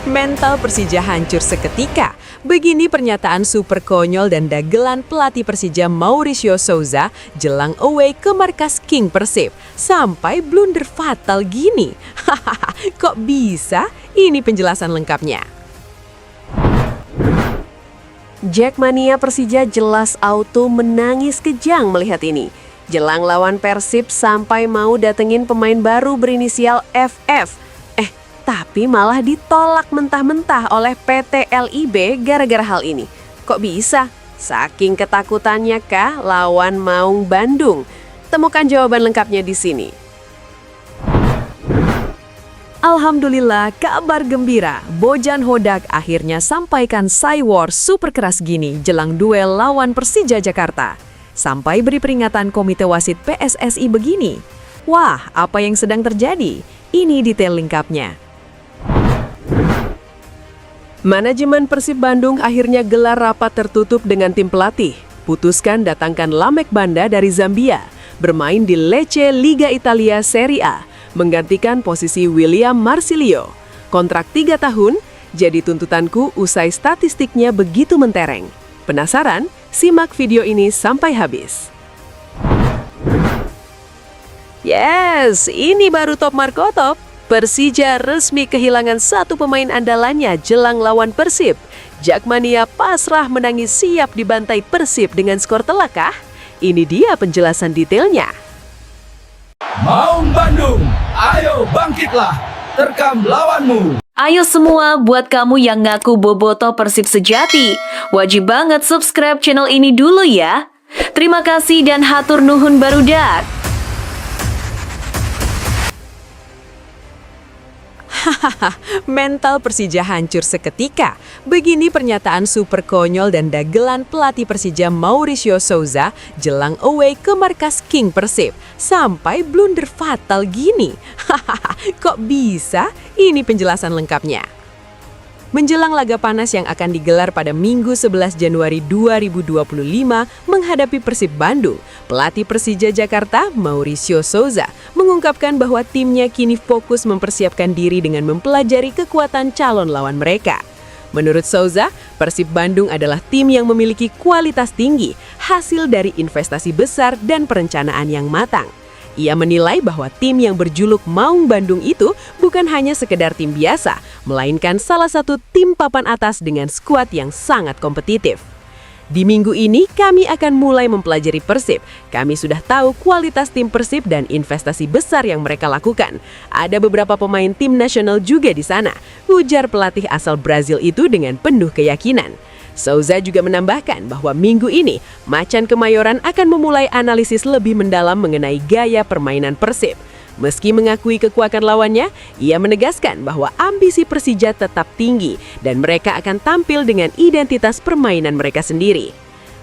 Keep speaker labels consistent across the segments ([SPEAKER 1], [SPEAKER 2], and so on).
[SPEAKER 1] Mental Persija hancur seketika. Begini pernyataan super konyol dan dagelan pelatih Persija Mauricio Souza jelang away ke markas King Persib. Sampai blunder fatal gini. Hahaha, kok bisa? Ini penjelasan lengkapnya.
[SPEAKER 2] Jackmania Persija jelas auto menangis kejang melihat ini. Jelang lawan Persib sampai mau datengin pemain baru berinisial FF. Tapi malah ditolak mentah-mentah oleh PT LIB gara-gara hal ini. Kok bisa? Saking ketakutannya kah lawan Maung Bandung? Temukan jawaban lengkapnya di sini.
[SPEAKER 1] Alhamdulillah, kabar gembira. Bojan Hodak akhirnya sampaikan Cywar super keras gini jelang duel lawan Persija Jakarta. Sampai beri peringatan komite wasit PSSI begini. Wah, apa yang sedang terjadi? Ini detail lengkapnya.
[SPEAKER 2] Manajemen Persib Bandung akhirnya gelar rapat tertutup dengan tim pelatih. Putuskan datangkan Lamek Banda dari Zambia, bermain di Lecce Liga Italia Serie A, menggantikan posisi William Marsilio. Kontrak 3 tahun, jadi tuntutanku usai statistiknya begitu mentereng. Penasaran? Simak video ini sampai habis. Yes, ini baru top Marco Top. Persija resmi kehilangan satu pemain andalannya jelang lawan Persib. Jackmania pasrah menangis siap dibantai Persib dengan skor telak kah? Ini dia penjelasan detailnya.
[SPEAKER 3] Maung Bandung, ayo bangkitlah, terkam lawanmu.
[SPEAKER 4] Ayo semua buat kamu yang ngaku boboto Persib sejati, wajib banget subscribe channel ini dulu ya. Terima kasih dan hatur nuhun barudak.
[SPEAKER 1] Hahaha, mental Persija hancur seketika. Begini pernyataan super konyol dan dagelan pelatih Persija Mauricio Souza jelang away ke markas King Persib. Sampai blunder fatal gini. Hahaha, kok bisa? Ini penjelasan lengkapnya. Menjelang laga panas yang akan digelar pada Minggu 11 Januari 2025 menghadapi Persib Bandung, pelatih Persija Jakarta Mauricio Souza mengungkapkan bahwa timnya kini fokus mempersiapkan diri dengan mempelajari kekuatan calon lawan mereka. Menurut Souza, Persib Bandung adalah tim yang memiliki kualitas tinggi, hasil dari investasi besar dan perencanaan yang matang. Ia menilai bahwa tim yang berjuluk Maung Bandung itu bukan hanya sekedar tim biasa, melainkan salah satu tim papan atas dengan skuad yang sangat kompetitif. Di minggu ini kami akan mulai mempelajari Persib. Kami sudah tahu kualitas tim Persib dan investasi besar yang mereka lakukan. Ada beberapa pemain tim nasional juga di sana, ujar pelatih asal Brazil itu dengan penuh keyakinan. Souza juga menambahkan bahwa minggu ini Macan Kemayoran akan memulai analisis lebih mendalam mengenai gaya permainan Persib. Meski mengakui kekuatan lawannya, ia menegaskan bahwa ambisi Persija tetap tinggi dan mereka akan tampil dengan identitas permainan mereka sendiri.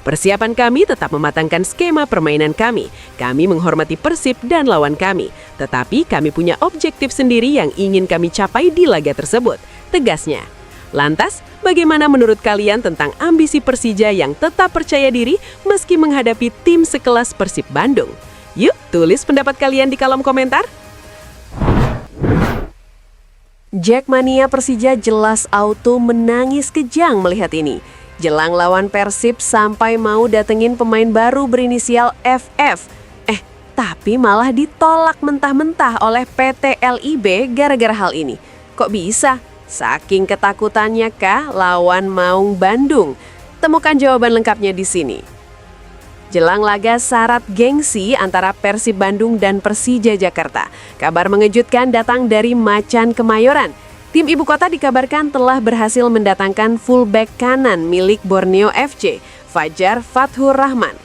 [SPEAKER 1] Persiapan kami tetap mematangkan skema permainan kami. Kami menghormati Persib dan lawan kami, tetapi kami punya objektif sendiri yang ingin kami capai di laga tersebut, tegasnya. Lantas, bagaimana menurut kalian tentang ambisi Persija yang tetap percaya diri meski menghadapi tim sekelas Persib Bandung? Yuk, tulis pendapat kalian di kolom komentar.
[SPEAKER 2] Jackmania Persija jelas auto menangis kejang melihat ini. Jelang lawan Persib sampai mau datengin pemain baru berinisial FF. Tapi malah ditolak mentah-mentah oleh PT LIB gara-gara hal ini. Kok bisa? Saking ketakutannya kah lawan Maung Bandung? Temukan jawaban lengkapnya di sini. Jelang laga syarat gengsi antara Persib Bandung dan Persija Jakarta, kabar mengejutkan datang dari Macan Kemayoran. Tim ibu kota dikabarkan telah berhasil mendatangkan fullback kanan milik Borneo FC, Fajar Fathur Rahman.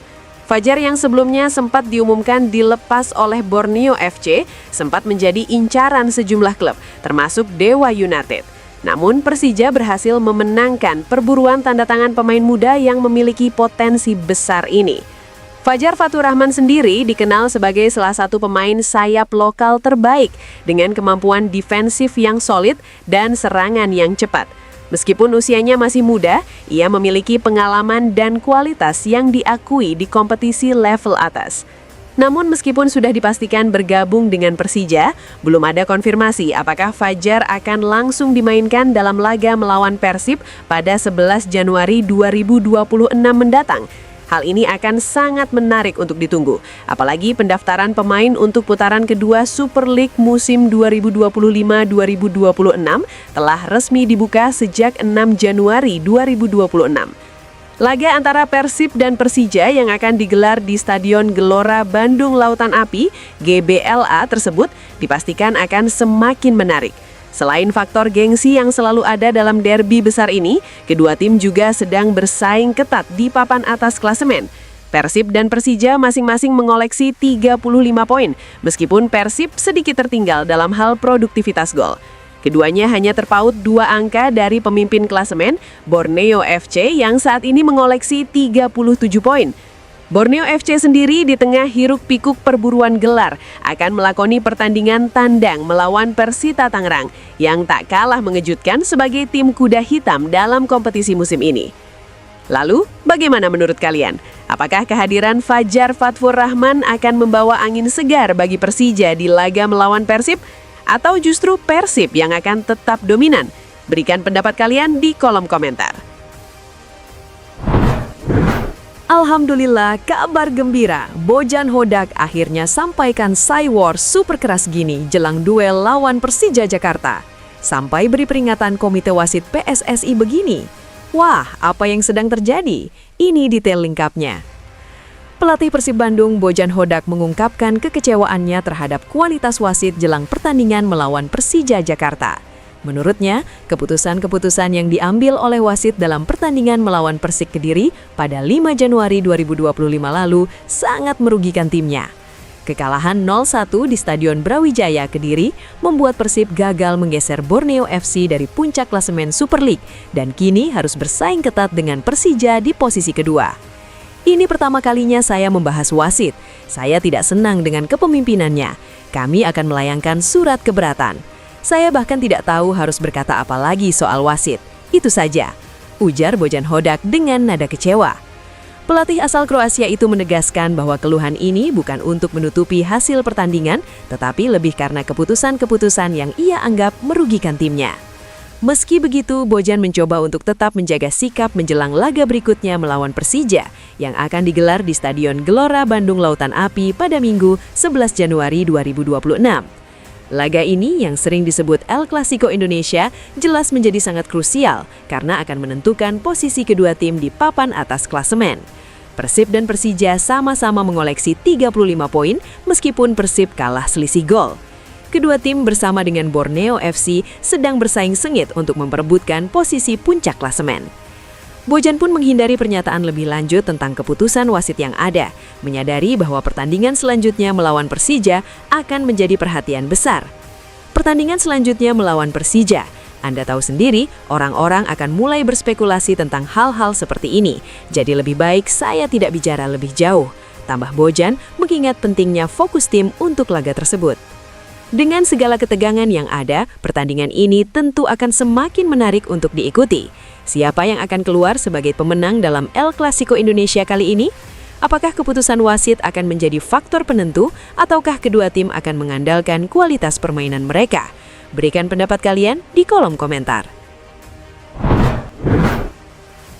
[SPEAKER 2] Fajar yang sebelumnya sempat diumumkan dilepas oleh Borneo FC, sempat menjadi incaran sejumlah klub, termasuk Dewa United. Namun Persija berhasil memenangkan perburuan tanda tangan pemain muda yang memiliki potensi besar ini. Fajar Fathur Rahman sendiri dikenal sebagai salah satu pemain sayap lokal terbaik dengan kemampuan defensif yang solid dan serangan yang cepat. Meskipun usianya masih muda, ia memiliki pengalaman dan kualitas yang diakui di kompetisi level atas. Namun meskipun sudah dipastikan bergabung dengan Persija, belum ada konfirmasi apakah Fajar akan langsung dimainkan dalam laga melawan Persib pada 11 Januari 2026 mendatang. Hal ini akan sangat menarik untuk ditunggu, apalagi pendaftaran pemain untuk putaran kedua Super League musim 2025-2026 telah resmi dibuka sejak 6 Januari 2026. Laga antara Persib dan Persija yang akan digelar di Stadion Gelora Bandung Lautan Api (GBLA) tersebut dipastikan akan semakin menarik. Selain faktor gengsi yang selalu ada dalam derby besar ini, kedua tim juga sedang bersaing ketat di papan atas klasemen. Persib dan Persija masing-masing mengoleksi 35 poin, meskipun Persib sedikit tertinggal dalam hal produktivitas gol. Keduanya hanya terpaut 2 angka dari pemimpin klasemen, Borneo FC yang saat ini mengoleksi 37 poin. Borneo FC sendiri di tengah hiruk-pikuk perburuan gelar akan melakoni pertandingan tandang melawan Persita Tangerang yang tak kalah mengejutkan sebagai tim kuda hitam dalam kompetisi musim ini. Lalu, bagaimana menurut kalian? Apakah kehadiran Fajar Fatfur Rahman akan membawa angin segar bagi Persija di laga melawan Persib? Atau justru Persib yang akan tetap dominan? Berikan pendapat kalian di kolom komentar.
[SPEAKER 1] Alhamdulillah, kabar gembira. Bojan Hodak akhirnya sampaikan Cywar super keras gini jelang duel lawan Persija Jakarta. Sampai beri peringatan komite wasit PSSI begini. Wah, apa yang sedang terjadi? Ini detail lengkapnya. Pelatih Persib Bandung, Bojan Hodak, mengungkapkan kekecewaannya terhadap kualitas wasit jelang pertandingan melawan Persija Jakarta. Menurutnya, keputusan-keputusan yang diambil oleh wasit dalam pertandingan melawan Persik Kediri pada 5 Januari 2025 lalu sangat merugikan timnya. Kekalahan 0-1 di Stadion Brawijaya Kediri membuat Persib gagal menggeser Borneo FC dari puncak klasemen Super League dan kini harus bersaing ketat dengan Persija di posisi kedua. Ini pertama kalinya saya membahas wasit. Saya tidak senang dengan kepemimpinannya. Kami akan melayangkan surat keberatan. Saya bahkan tidak tahu harus berkata apa lagi soal wasit. Itu saja, ujar Bojan Hodak dengan nada kecewa. Pelatih asal Kroasia itu menegaskan bahwa keluhan ini bukan untuk menutupi hasil pertandingan, tetapi lebih karena keputusan-keputusan yang ia anggap merugikan timnya. Meski begitu, Bojan mencoba untuk tetap menjaga sikap menjelang laga berikutnya melawan Persija yang akan digelar di Stadion Gelora Bandung Lautan Api pada Minggu 11 Januari 2026. Laga ini yang sering disebut El Clasico Indonesia jelas menjadi sangat krusial karena akan menentukan posisi kedua tim di papan atas klasemen. Persib dan Persija sama-sama mengoleksi 35 poin meskipun Persib kalah selisih gol. Kedua tim bersama dengan Borneo FC sedang bersaing sengit untuk memperebutkan posisi puncak klasemen. Bojan pun menghindari pernyataan lebih lanjut tentang keputusan wasit yang ada, menyadari bahwa pertandingan selanjutnya melawan Persija akan menjadi perhatian besar. Pertandingan selanjutnya melawan Persija, Anda tahu sendiri, orang-orang akan mulai berspekulasi tentang hal-hal seperti ini, jadi lebih baik saya tidak bicara lebih jauh. Tambah Bojan mengingat pentingnya fokus tim untuk laga tersebut. Dengan segala ketegangan yang ada, pertandingan ini tentu akan semakin menarik untuk diikuti. Siapa yang akan keluar sebagai pemenang dalam El Clasico Indonesia kali ini? Apakah keputusan wasit akan menjadi faktor penentu ataukah kedua tim akan mengandalkan kualitas permainan mereka? Berikan pendapat kalian di kolom komentar.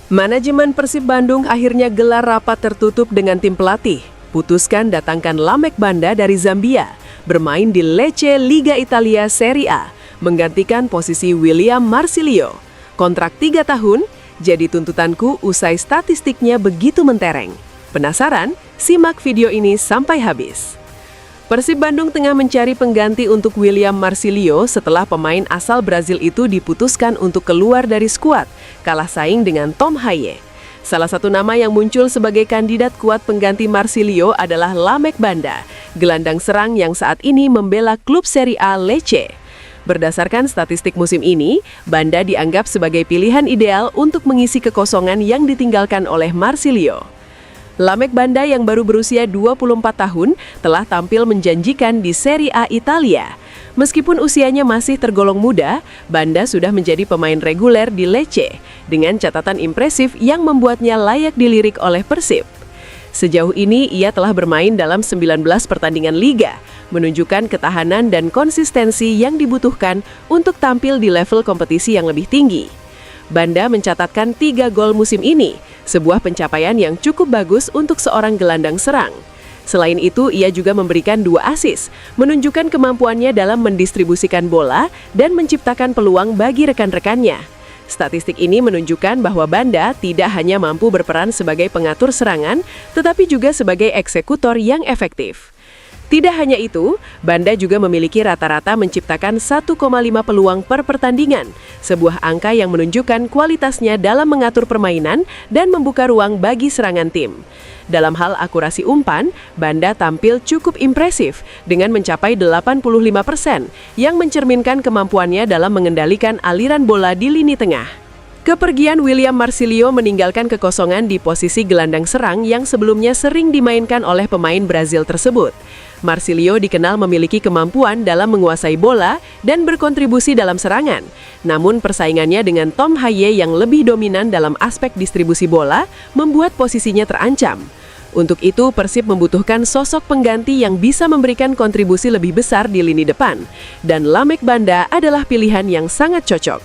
[SPEAKER 2] Manajemen Persib Bandung akhirnya gelar rapat tertutup dengan tim pelatih. Putuskan datangkan Lamek Banda dari Zambia, bermain di Lecce Liga Italia Serie A, menggantikan posisi William Marsilio. Kontrak 3 tahun, jadi tuntutanku usai statistiknya begitu mentereng. Penasaran? Simak video ini sampai habis. Persib Bandung tengah mencari pengganti untuk William Marsilio setelah pemain asal Brazil itu diputuskan untuk keluar dari skuad, kalah saing dengan Tom Haye. Salah satu nama yang muncul sebagai kandidat kuat pengganti Marsilio adalah Lamek Banda, gelandang serang yang saat ini membela klub Serie A Lecce. Berdasarkan statistik musim ini, Banda dianggap sebagai pilihan ideal untuk mengisi kekosongan yang ditinggalkan oleh Marsilio. Lamek Banda yang baru berusia 24 tahun telah tampil menjanjikan di Serie A Italia. Meskipun usianya masih tergolong muda, Banda sudah menjadi pemain reguler di Lecce dengan catatan impresif yang membuatnya layak dilirik oleh Persib. Sejauh ini ia telah bermain dalam 19 pertandingan liga, menunjukkan ketahanan dan konsistensi yang dibutuhkan untuk tampil di level kompetisi yang lebih tinggi. Banda mencatatkan 3 gol musim ini, sebuah pencapaian yang cukup bagus untuk seorang gelandang serang. Selain itu, ia juga memberikan 2 assist, menunjukkan kemampuannya dalam mendistribusikan bola dan menciptakan peluang bagi rekan-rekannya. Statistik ini menunjukkan bahwa Banda tidak hanya mampu berperan sebagai pengatur serangan, tetapi juga sebagai eksekutor yang efektif. Tidak hanya itu, Banda juga memiliki rata-rata menciptakan 1,5 peluang per pertandingan, sebuah angka yang menunjukkan kualitasnya dalam mengatur permainan dan membuka ruang bagi serangan tim. Dalam hal akurasi umpan, Banda tampil cukup impresif dengan mencapai 85%, yang mencerminkan kemampuannya dalam mengendalikan aliran bola di lini tengah. Kepergian William Marcilio meninggalkan kekosongan di posisi gelandang serang yang sebelumnya sering dimainkan oleh pemain Brazil tersebut. Marcilio dikenal memiliki kemampuan dalam menguasai bola dan berkontribusi dalam serangan. Namun persaingannya dengan Tom Haye yang lebih dominan dalam aspek distribusi bola membuat posisinya terancam. Untuk itu, Persib membutuhkan sosok pengganti yang bisa memberikan kontribusi lebih besar di lini depan. Dan Lamek Banda adalah pilihan yang sangat cocok.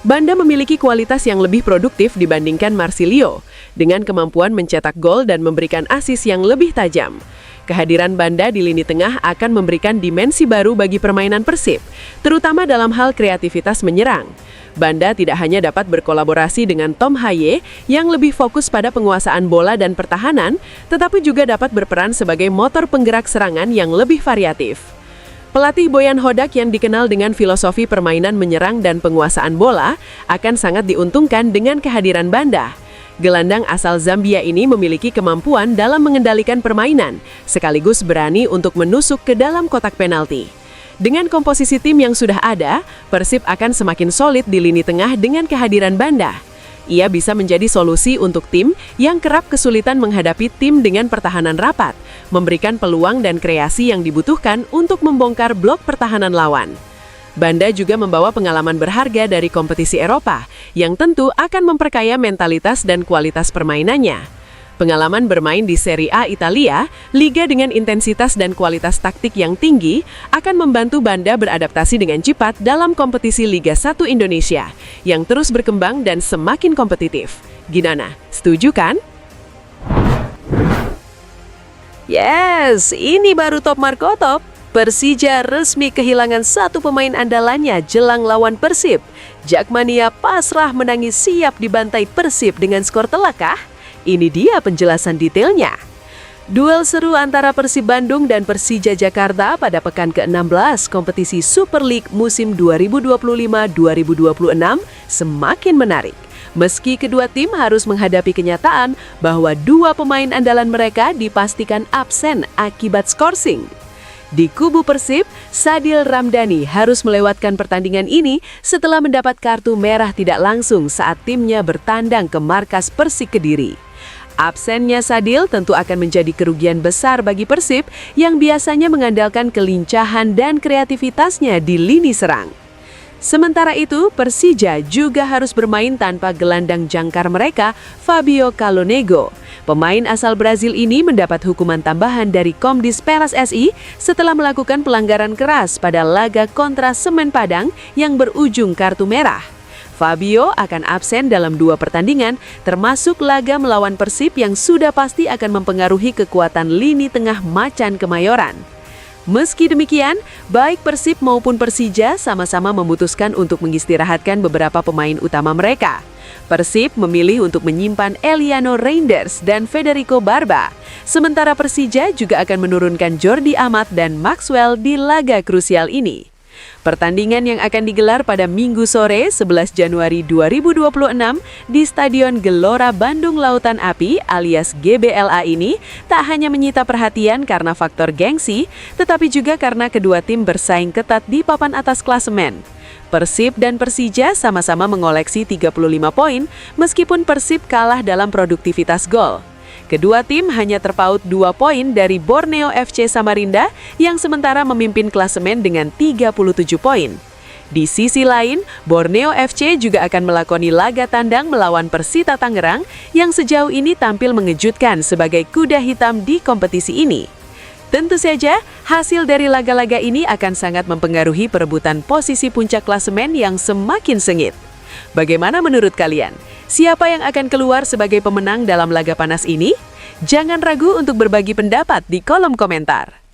[SPEAKER 2] Banda memiliki kualitas yang lebih produktif dibandingkan Marcilio, dengan kemampuan mencetak gol dan memberikan assist yang lebih tajam. Kehadiran Banda di lini tengah akan memberikan dimensi baru bagi permainan Persib, terutama dalam hal kreativitas menyerang. Banda tidak hanya dapat berkolaborasi dengan Tom Haye yang lebih fokus pada penguasaan bola dan pertahanan, tetapi juga dapat berperan sebagai motor penggerak serangan yang lebih variatif. Pelatih Boyan Hodak yang dikenal dengan filosofi permainan menyerang dan penguasaan bola akan sangat diuntungkan dengan kehadiran Banda. Gelandang asal Zambia ini memiliki kemampuan dalam mengendalikan permainan, sekaligus berani untuk menusuk ke dalam kotak penalti. Dengan komposisi tim yang sudah ada, Persib akan semakin solid di lini tengah dengan kehadiran Banda. Ia bisa menjadi solusi untuk tim yang kerap kesulitan menghadapi tim dengan pertahanan rapat, memberikan peluang dan kreasi yang dibutuhkan untuk membongkar blok pertahanan lawan. Banda juga membawa pengalaman berharga dari kompetisi Eropa, yang tentu akan memperkaya mentalitas dan kualitas permainannya. Pengalaman bermain di Serie A Italia, liga dengan intensitas dan kualitas taktik yang tinggi, akan membantu Banda beradaptasi dengan cepat dalam kompetisi Liga 1 Indonesia, yang terus berkembang dan semakin kompetitif. Gimana? Setuju kan?
[SPEAKER 1] Yes, ini baru top Marco Top. Persija resmi kehilangan 1 pemain andalannya jelang lawan Persib. Jakmania pasrah menangis siap dibantai Persib dengan skor telak kah? Ini dia penjelasan detailnya. Duel seru antara Persib Bandung dan Persija Jakarta pada pekan ke-16 kompetisi Super League musim 2025-2026 semakin menarik. Meski kedua tim harus menghadapi kenyataan bahwa 2 pemain andalan mereka dipastikan absen akibat skorsing. Di kubu Persib, Sadil Ramdhani harus melewatkan pertandingan ini setelah mendapat kartu merah tidak langsung saat timnya bertandang ke markas Persik Kediri. Absennya Sadil tentu akan menjadi kerugian besar bagi Persib yang biasanya mengandalkan kelincahan dan kreativitasnya di lini serang. Sementara itu, Persija juga harus bermain tanpa gelandang jangkar mereka, Fabio Calonego. Pemain asal Brazil ini mendapat hukuman tambahan dari Komdis Peras SI setelah melakukan pelanggaran keras pada laga kontra Semen Padang yang berujung kartu merah. Fabio akan absen dalam 2 pertandingan, termasuk laga melawan Persib yang sudah pasti akan mempengaruhi kekuatan lini tengah Macan Kemayoran. Meski demikian, baik Persib maupun Persija sama-sama memutuskan untuk mengistirahatkan beberapa pemain utama mereka. Persib memilih untuk menyimpan Eliano Reinders dan Federico Barba, sementara Persija juga akan menurunkan Jordi Amat dan Maxwell di laga krusial ini. Pertandingan yang akan digelar pada Minggu sore 11 Januari 2026 di Stadion Gelora Bandung Lautan Api alias GBLA ini tak hanya menyita perhatian karena faktor gengsi, tetapi juga karena kedua tim bersaing ketat di papan atas klasemen. Persib dan Persija sama-sama mengoleksi 35 poin meskipun Persib kalah dalam produktivitas gol. Kedua tim hanya terpaut 2 poin dari Borneo FC Samarinda yang sementara memimpin klasemen dengan 37 poin. Di sisi lain, Borneo FC juga akan melakoni laga tandang melawan Persita Tangerang yang sejauh ini tampil mengejutkan sebagai kuda hitam di kompetisi ini. Tentu saja, hasil dari laga-laga ini akan sangat mempengaruhi perebutan posisi puncak klasemen yang semakin sengit. Bagaimana menurut kalian? Siapa yang akan keluar sebagai pemenang dalam laga panas ini? Jangan ragu untuk berbagi pendapat di kolom komentar.